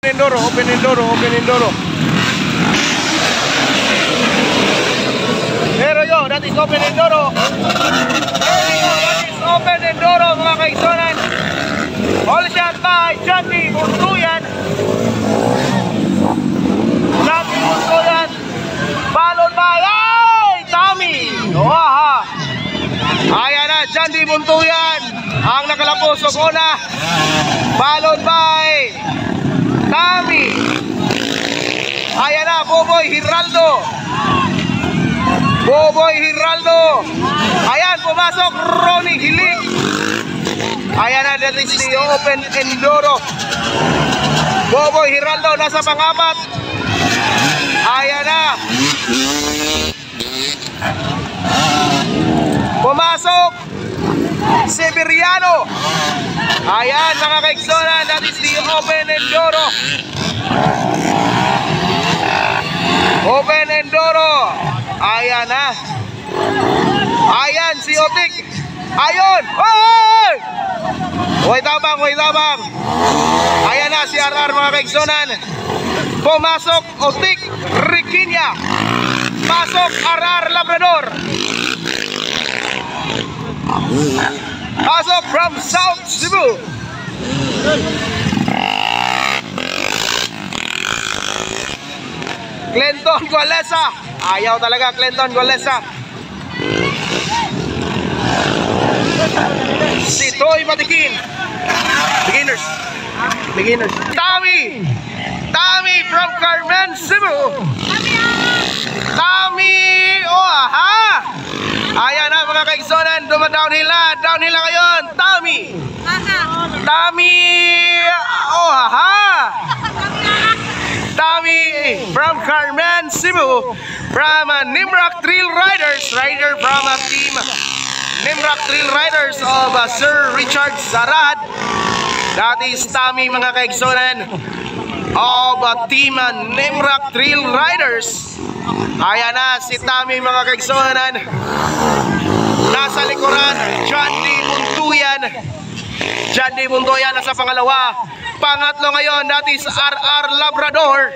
Enduro, open enduro, open enduro. There you go, that is open enduro. There you go, that is open enduro mga kaigsonan. All shot by Johnny Buntuyan. Johnny Buntuyan. Followed by Tommy. Waha. Ayan na, Johnny Buntuyan ang nakalapos sa una. Followed by Tommy. Ayan na, Boboy Hiraldo. Boboy Hiraldo. Ayan, pumasok Ronnie Hilik. Ayan na, that is the open enduro. Boboy Hiraldo nasa pang-apat. Ayan na. Pumasok Severiano. Ayan mga kaigsonan, that is the open enduro. Open enduro. Ayan na. Ayan si Otik. Ayun. Hoy! Huwag tabang, huwag tabang. Ayan na si RR mga kaigsonan. Pumasok Otik Riquiña. Pasok RR Labrador. Pasok from South Cebu. Clinton Gualesa. Ayaw talaga Clinton Gualesa. Si Toy Matikin. Beginners. Tommy from Carmen, Cebu. Tommy. Oh, aha. Ayan na mga kaigsonan, downhill na ngayon. Tommy. Oh, aha. Tommy from Carmen, Cebu. From Nimrock Trail Riders. Rider from team Nimrock Trail Riders of Sir Richard Sarad. That is Tommy mga kaigsonan of team Nimrock Trail Riders. Ayan na si Tommy mga kaigsonan. Nasa likuran, Johnny Buntuyan. Johnny Buntuyan nasa pangalawa. Pangatlo ngayon, that is RR Labrador.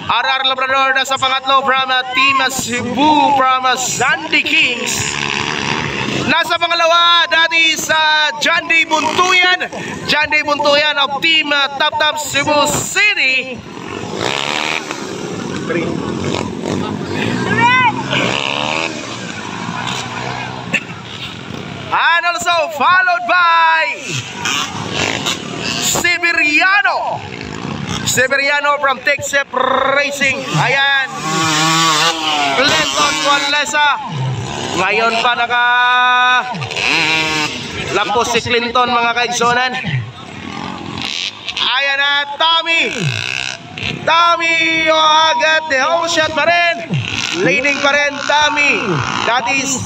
RR Labrador nasa pangatlo from Team Cebu from Sandy Kings. Nasa pangalawa, that is Johnny Buntuyan. Johnny Buntuyan of Team Tap Tap Cebu City. And also followed by Severiano from Texep Racing. Ayan, Clinton Gualesa. Ngayon pa lampos si Clinton mga kaigsonan. Ayan na, Tommy, agad the whole shot pa rin. Leading pa rin Tommy. That is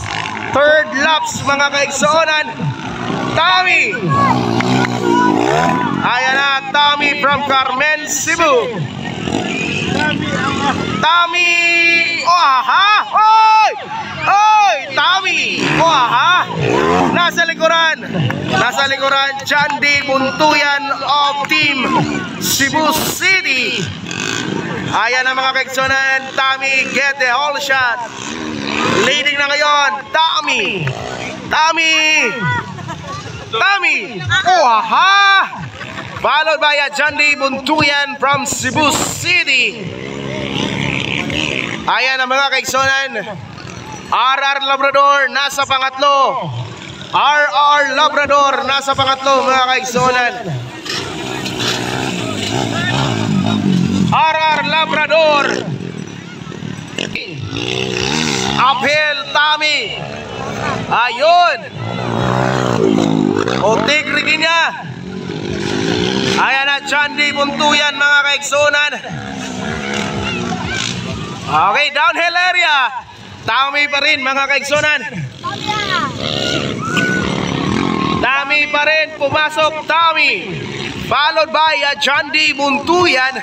third laps mga kaigsonan. Tommy. Ayan na, Tommy from Carmen, Cebu. Tommy. Oh, aha. Oy, Tommy. Oh, aha. Nasa likuran, Johnny Buntuyan of Team Cebu City. Ayan na mga kaigsonan, Tommy get the whole shot. Leading na ngayon, Tommy. Oh, aha. Followed by Johnny Buntuyan from Cebu City. Ayan ang mga kaigsonan. RR Labrador nasa pangatlo. RR Labrador nasa pangatlo mga kaigsonan. RR Labrador. Uphill Tommy. Ayun. Otik Riquiña. Ayan na, Johnny Buntuyan mga kaigsonan. Okay, downhill area. Tommy pa rin mga kaigsonan. Tommy pa rin, pumasok Tommy. Followed by Johnny Buntuyan.